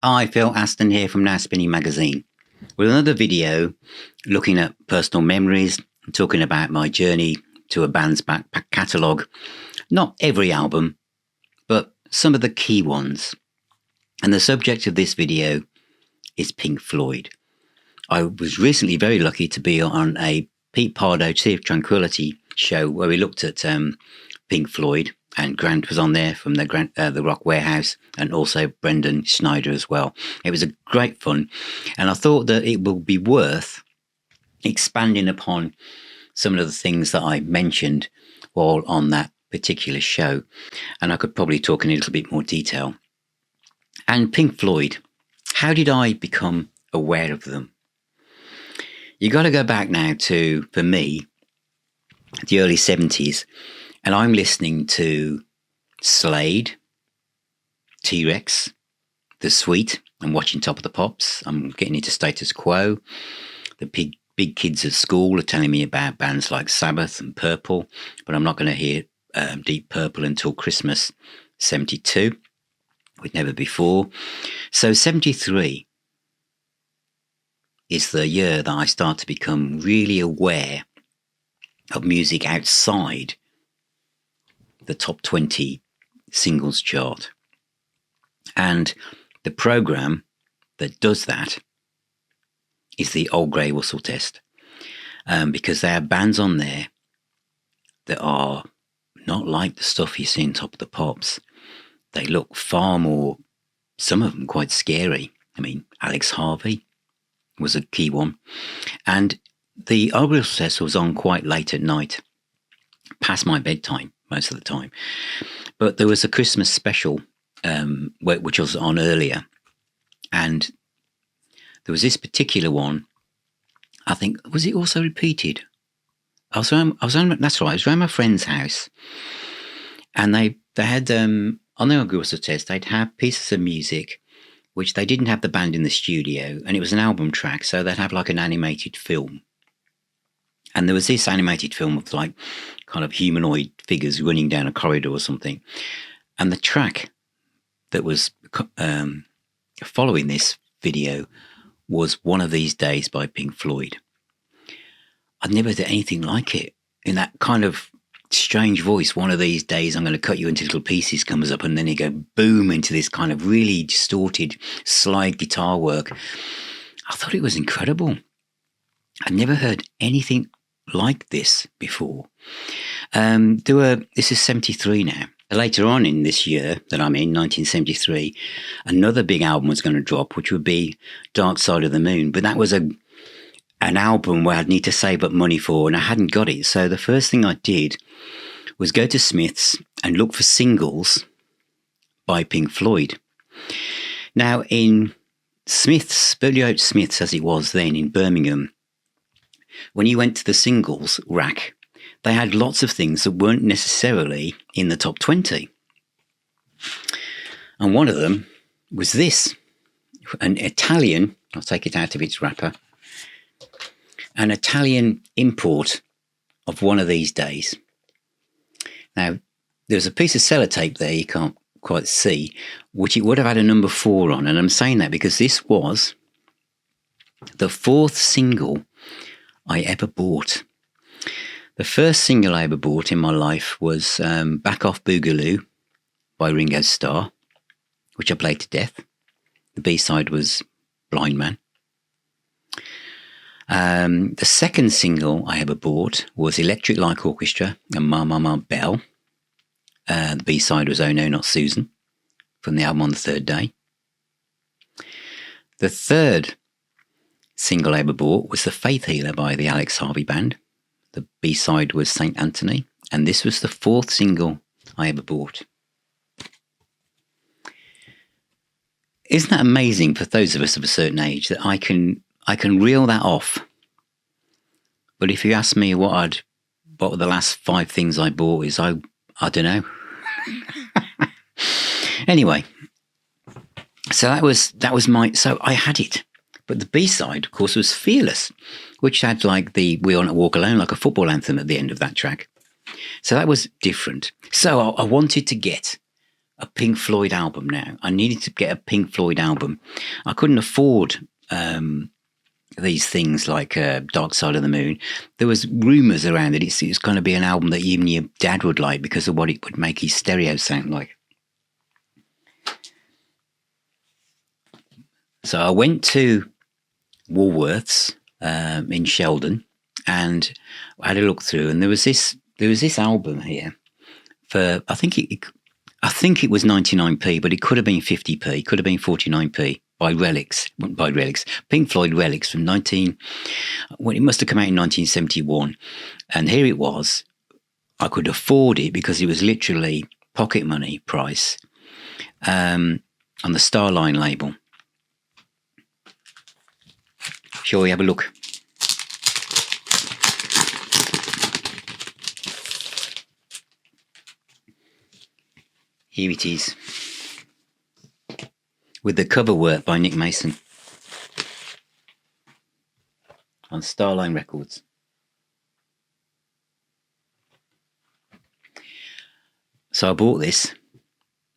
Hi, Phil Aston here from Now Spinning Magazine with another video looking at personal memories, talking about my journey to a band's back catalogue. Not every album, but some of the key ones. And the subject of this video is Pink Floyd. I was recently very lucky to be on a Pete Pardo Sea of Tranquility show where we looked at Pink Floyd, and Grant was on there from the Rock Warehouse, and also Brendan Schneider as well. It was a great fun, and I thought that it will be worth expanding upon some of the things that I mentioned while on that particular show, and I could probably talk in a little bit more detail. And Pink Floyd, how did I become aware of them? You got to go back now to, for me, the early 70s, and I'm listening to Slade, T-Rex, The Sweet. I'm watching Top of the Pops. I'm getting into Status Quo. The big kids at school are telling me about bands like Sabbath and Purple, but I'm not going to hear Deep Purple until Christmas 72, with Never Before. So 73 is the year that I start to become really aware of music outside the top 20 singles chart. And the program that does that is the Old Grey Whistle Test, because there are bands on there that are not like the stuff you see in Top of the Pops. They look far more, some of them quite scary. I mean, Alex Harvey was a key one. And the Old Grey Whistle Test was on quite late at night, past my bedtime most of the time. But there was a Christmas special, which was on earlier. And there was this particular one, I think, was it also repeated? That's right, I was around my friend's house. And they had, on the Old Grey Whistle Test, they'd have pieces of music which they didn't have the band in the studio, and it was an album track, so they'd have like an animated film. And there was this animated film of like kind of humanoid figures running down a corridor or something. And the track that was following this video was One of These Days by Pink Floyd. I'd never heard anything like it, in that kind of strange voice. One of these days I'm going to cut you into little pieces comes up, and then you go boom into this kind of really distorted slide guitar work. I thought it was incredible. I'd never heard anything like this before. This is 73 now. Later on in this year that I'm in, 1973, another big album was going to drop, which would be Dark Side of the Moon. But that was an album where I'd need to save up money for, and I hadn't got it. So the first thing I did was go to Smith's and look for singles by Pink Floyd. Now, in Smith's, Billy Oates Smith's as it was then in Birmingham, when you went to the singles rack, they had lots of things that weren't necessarily in the top 20. And one of them was this, an Italian, I'll take it out of its wrapper, an Italian import of One of These Days. Now, there's a piece of sellotape there you can't quite see, which it would have had a number 4 on. And I'm saying that because this was the 4th single I ever bought. The first single I ever bought in my life was Back Off Boogaloo by Ringo Starr, which I played to death. The B-side was Blind Man. The second single I ever bought was Electric Light Orchestra and Ma Ma Ma Bell. The B-side was Oh No Not Susan from the album On the Third Day. The third single I ever bought was The Faith Healer by the Alex Harvey Band. The B-side was St. Anthony, and this was the 4th single I ever bought. Isn't that amazing for those of us of a certain age that I can reel that off? But if you ask me what were the last 5 things I bought, is I don't know. Anyway, so that was so I had it. But the B-side, of course, was Fearless, which had like the We All Walk Alone, like a football anthem at the end of that track. So that was different. So I wanted to get a Pink Floyd album now. I needed to get a Pink Floyd album. I couldn't afford these things like Dark Side of the Moon. There was rumours around that it's going to be an album that even your dad would like because of what it would make his stereo sound like. So I went to Woolworths in Sheldon and I had a look through, and there was this album here for I think it was 99p, but it could have been 50p, it could have been 49p by Relics, Pink Floyd Relics from it must have come out in 1971, and here it was. I could afford it because it was literally pocket money price on the Starline label. Shall we have a look? Here it is, with the cover work by Nick Mason on Starline Records. So I bought this.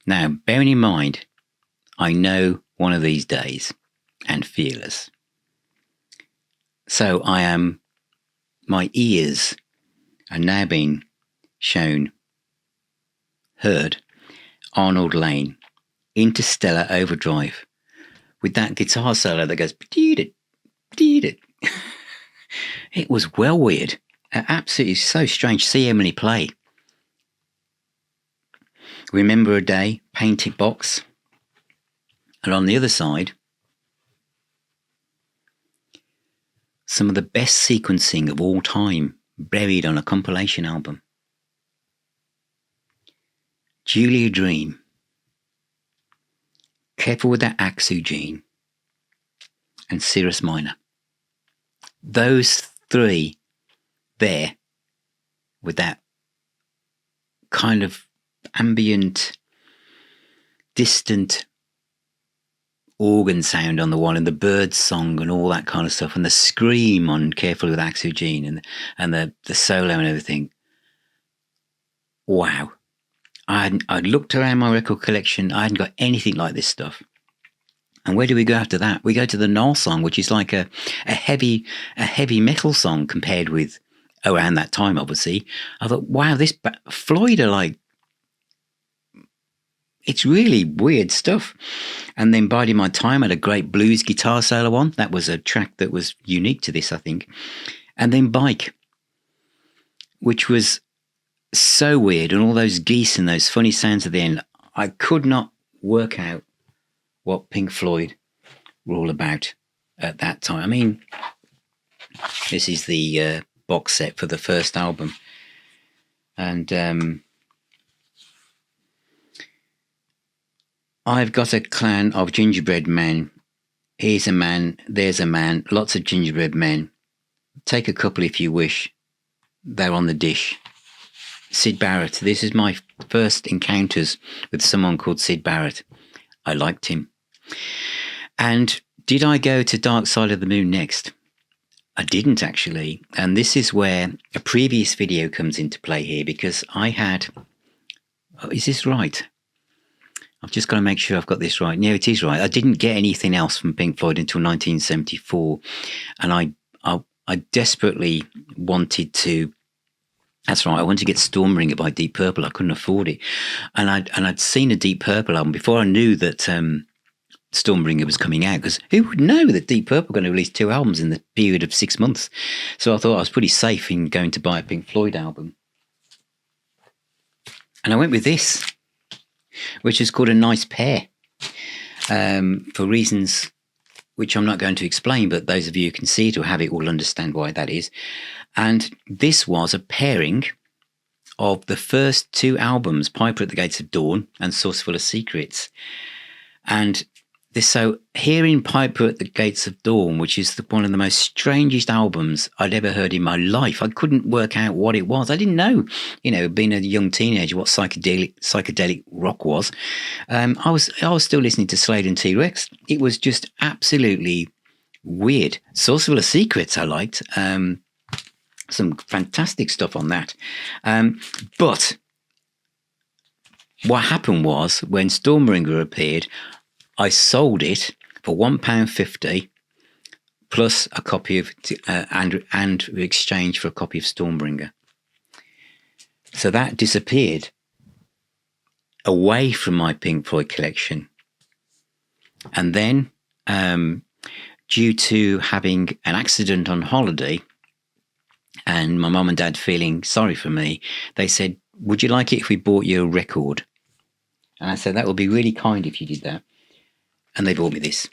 Now, bearing in mind, I know one of these days and fearless. So my ears are now being heard Arnold Lane, Interstellar Overdrive, with that guitar solo that goes, it. It was well weird. Absolutely so strange. See Emily play. Remember a Day, Painted Box. And on the other side, some of the best sequencing of all time buried on a compilation album. Julia Dream. Careful with that Axu Gene. And Cirrus Minor. Those three there, with that kind of ambient, distant organ sound on the one, and the bird song and all that kind of stuff, and the scream on Careful with Axu Gene, and the solo and everything. Wow. I'd looked around my record collection. I hadn't got anything like this stuff. And where do we go after that? We go to the Null song, which is like a heavy metal song compared with around that time, obviously. I thought, wow, this Floyd are like, it's really weird stuff. And then Biding My Time had a great blues guitar solo on. That was a track that was unique to this, I think. And then Bike, which was so weird, and all those geese and those funny sounds at the end. I could not work out what Pink Floyd were all about at that time. I mean, this is the box set for the first album. And I've got a clan of gingerbread men. Here's a man, there's a man, lots of gingerbread men. Take a couple if you wish. They're on the dish. Syd Barrett. This is my first encounters with someone called Syd Barrett. I liked him. And did I go to Dark Side of the Moon next? I didn't, actually. And this is where a previous video comes into play here, because I had... Oh, is this right? I've just got to make sure I've got this right. No, it is right. I didn't get anything else from Pink Floyd until 1974. And I desperately wanted to... That's right. I wanted to get Stormbringer by Deep Purple. I couldn't afford it, and I'd seen a Deep Purple album before I knew that Stormbringer was coming out. Because who would know that Deep Purple were going to release 2 albums in the period of 6 months? So I thought I was pretty safe in going to buy a Pink Floyd album, and I went with this, which is called A Nice Pair, for reasons which I'm not going to explain, but those of you who can see it or have it will understand why that is. And this was a pairing of the first 2 albums, Piper at the Gates of Dawn and Saucer Full of Secrets. And so hearing Piper at the Gates of Dawn, which is one of the most strangest albums I'd ever heard in my life. I couldn't work out what it was. I didn't know, being a young teenager, what psychedelic rock was. I was still listening to Slade and T-Rex. It was just absolutely weird. Saucer Full of Secrets I liked. Some fantastic stuff on that. But what happened was when Stormbringer appeared, I sold it for £1.50 plus a copy of and exchange for a copy of Stormbringer. So that disappeared away from my Pink Floyd collection. And then, due to having an accident on holiday and my mum and dad feeling sorry for me, they said, would you like it if we bought you a record? And I said, that would be really kind if you did that. And they bought me this,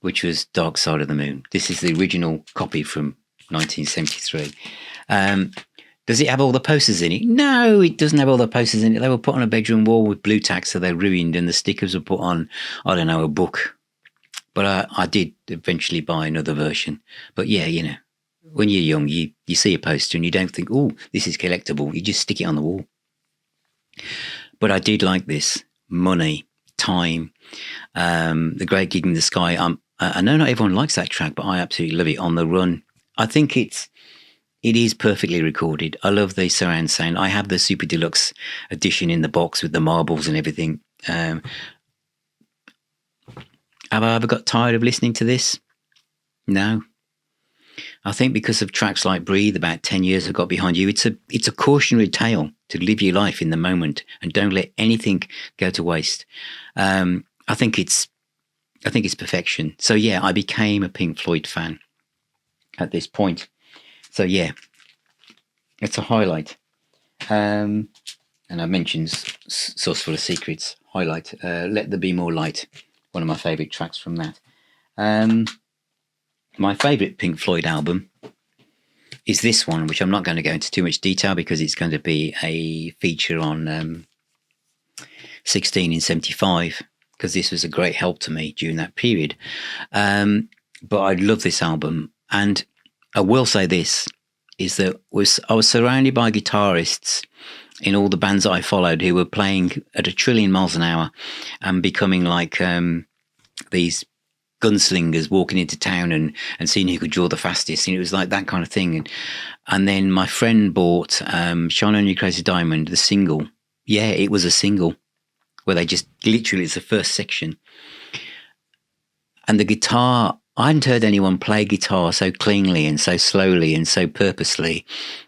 which was Dark Side of the Moon. This is the original copy from 1973. Does it have all the posters in it? No, it doesn't have all the posters in it. They were put on a bedroom wall with blue tack, so they're ruined, and the stickers were put on, I don't know, a book. But I did eventually buy another version. But yeah, you know, when you're young, you see a poster and you don't think, oh, this is collectible. You just stick it on the wall. But I did like this. Money, Time, The Great Gig in the Sky. I know not everyone likes that track, but I absolutely love it. On the Run. I think it is perfectly recorded. I love the surround sound. I have the Super Deluxe edition in the box with the marbles and everything. Have I ever got tired of listening to this? No. I think because of tracks like Breathe, about 10 years I got behind you, it's a cautionary tale to live your life in the moment and don't let anything go to waste. I think it's perfection. So yeah, I became a Pink Floyd fan at this point. So yeah, it's a highlight. And I mentioned Source Full of Secrets, highlight. Let There Be More Light, one of my favourite tracks from that. My favourite Pink Floyd album is this one, which I'm not going to go into too much detail because it's going to be a feature on 16 in 75, because this was a great help to me during that period. But I love this album. And I will say this, is that I was surrounded by guitarists in all the bands that I followed who were playing at 1 trillion miles an hour and becoming like these gunslingers walking into town and seeing who could draw the fastest. And it was like that kind of thing. And then my friend bought Shine On You Crazy Diamond, the single. Yeah, it was a single where they just literally, it's the first section. And the guitar, I hadn't heard anyone play guitar so cleanly and so slowly and so purposely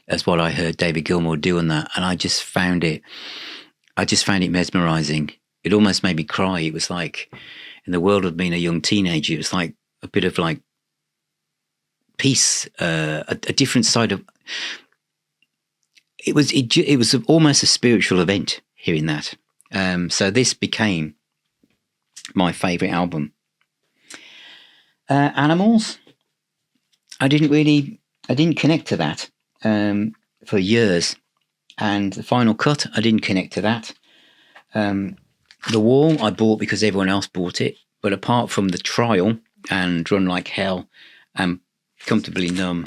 as what I heard David Gilmour do on that. And I just found it mesmerizing. It almost made me cry. It was like, in the world of being a young teenager, it was like a bit of like peace, a different side of. It was almost a spiritual event hearing that. So this became my favourite album. Animals, I didn't connect to that for years, and the Final Cut, I didn't connect to that. The Wall I bought because everyone else bought it, but apart from the Trial and Run Like Hell and Comfortably Numb,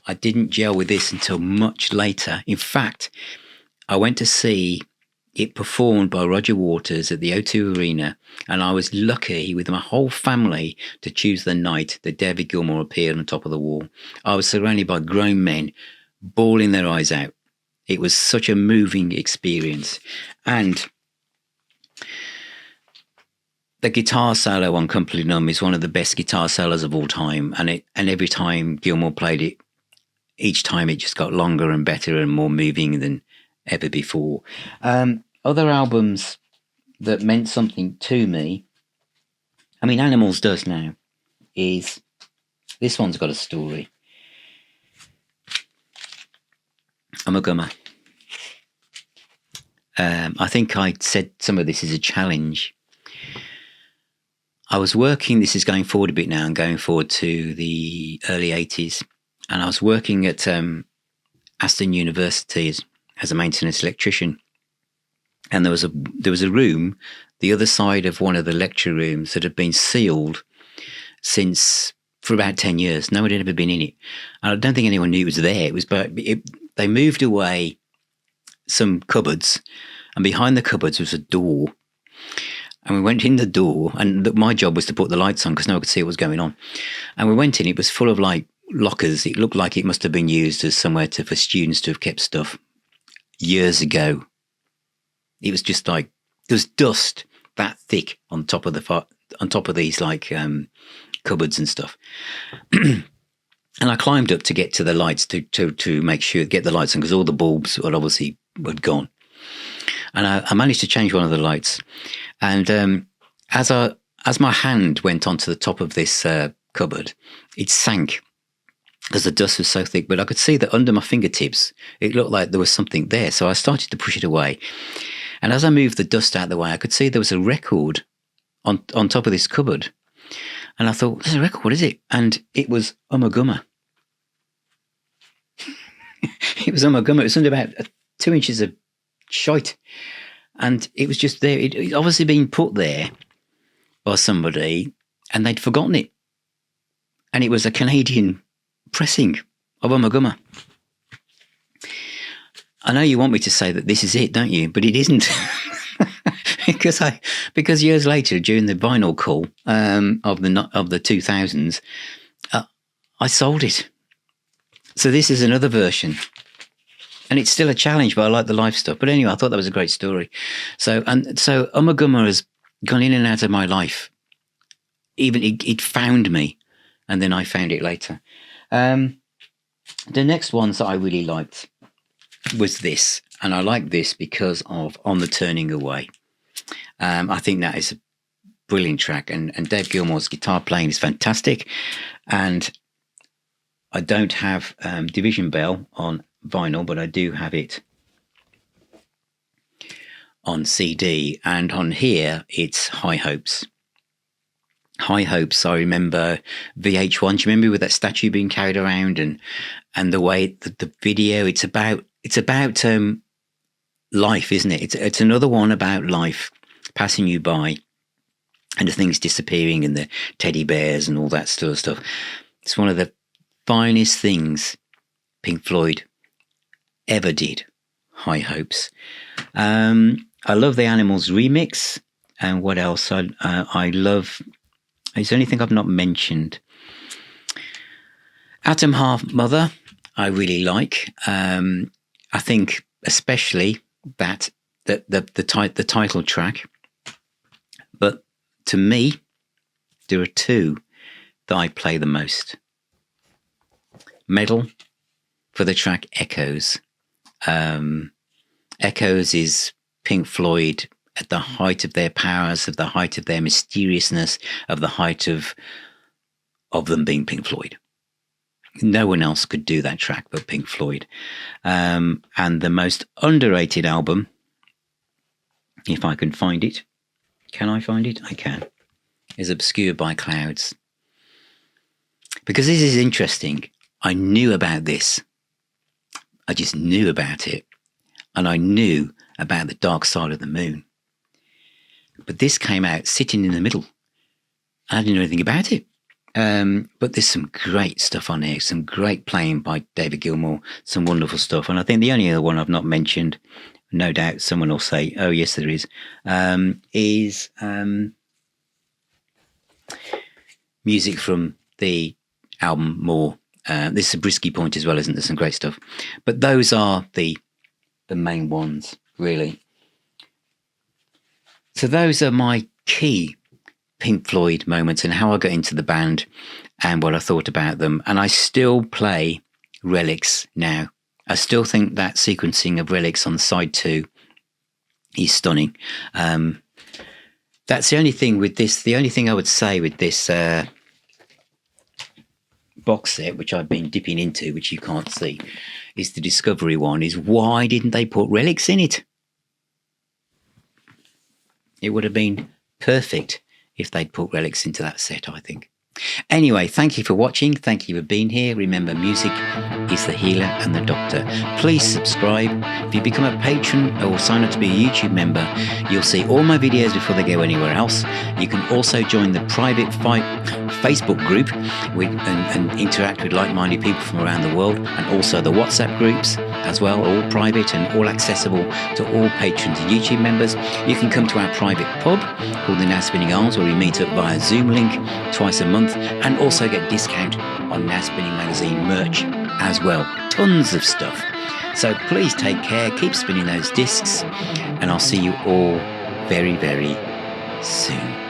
I didn't gel with this until much later. In fact, I went to see it performed by Roger Waters at the O2 Arena, and I was lucky with my whole family to choose the night that David Gilmour appeared on top of the wall. I was surrounded by grown men bawling their eyes out. It was such a moving experience. And the guitar solo on Completely Numb is one of the best guitar solos of all time. And every time Gilmour played it, each time it just got longer and better and more moving than ever before. Other albums that meant something to me, I mean, Animals does now, is this one's got a story. Ummagumma. I think I said some of this is a challenge. I was working, this is going forward a bit now and going forward to the early 80s, and I was working at Aston University as a maintenance electrician. And there was a room, the other side of one of the lecture rooms, that had been sealed for about 10 years. No one had ever been in it. And I don't think anyone knew it was there. They moved away some cupboards, and behind the cupboards was a door. And we went in the door, and my job was to put the lights on because no one could see what was going on. And we went in, it was full of like lockers. It looked like it must have been used as somewhere for students to have kept stuff years ago. It was just like there's dust that thick on top of on top of these like cupboards and stuff. And I climbed up to get to the lights to make sure get the lights on, because all the bulbs had gone. And I managed to change one of the lights. And as my hand went onto the top of this cupboard, it sank because the dust was so thick. But I could see that under my fingertips, it looked like there was something there. So I started to push it away. And as I moved the dust out of the way, I could see there was a record on top of this cupboard. And I thought, there's a record, what is it? And it was Ummagumma. It was Ummagumma. It was under about 2 inches of shite. And it was just there. It obviously been put there by somebody and they'd forgotten it. And it was a Canadian pressing of Ummagumma. I know you want me to say that this is it, don't you? But it isn't. because years later, during the vinyl call of the 2000s, I sold it. So this is another version, and it's still a challenge. But I like the live stuff. But anyway, I thought that was a great story. So Ummagumma has gone in and out of my life. Even it found me, and then I found it later. The next ones that I really liked was this, and I like this because of On the Turning Away. I think that is a brilliant track, and Dave Gilmour's guitar playing is fantastic. And I don't have Division Bell on vinyl, but I do have it on CD. And on here, it's High Hopes. High Hopes, I remember VH1. Do you remember with that statue being carried around and the way the video? It's about life, isn't it? It's another one about life passing you by, and the things disappearing, and the teddy bears and all that sort of stuff. It's one of the finest things Pink Floyd ever did. High Hopes. I love the Animals remix, and what else? I love. Is there anything I've not mentioned? Atom Half Mother, I really like. I think especially that the title track. But to me, there are two that I play the most. Medal for the track Echoes. Echoes is Pink Floyd at the height of their powers, of the height of their mysteriousness, of the height of them being Pink Floyd. No one else could do that track but Pink Floyd. And the most underrated album, if I can find it. Can I find it? I can. Is Obscured by Clouds. Because this is interesting. I knew about this. I just knew about it. And I knew about the Dark Side of the Moon. But this came out sitting in the middle. I didn't know anything about it. But there's some great stuff on here. Some great playing by David Gilmour. Some wonderful stuff. And I think the only other one I've not mentioned, no doubt someone will say, oh, yes, there is music from the album More. This is a Brisky Point as well, isn't there? Some great stuff. But those are the main ones, really. So those are my key Pink Floyd moments and how I got into the band and what I thought about them. And I still play Relics now. I still think that sequencing of Relics on side 2 is stunning. That's the only thing with this. The only thing I would say with this box set, which I've been dipping into, which you can't see, is the Discovery one, is why didn't they put Relics in it? It would have been perfect if they'd put Relics into that set, I think. Anyway, thank you for watching. Thank you for being here. Remember, music is the healer and the doctor. Please subscribe. If you become a patron or sign up to be a YouTube member, you'll see all my videos before they go anywhere else. You can also join the private Facebook group and interact with like-minded people from around the world, and also the WhatsApp groups as well, all private and all accessible to all patrons and YouTube members. You can come to our private pub called the Now Spinning Arms, where we meet up via Zoom link twice a month, and also get discount on Now Spinning magazine merch as well. Tons of stuff. So please take care, keep spinning those discs, and I'll see you all very, very soon.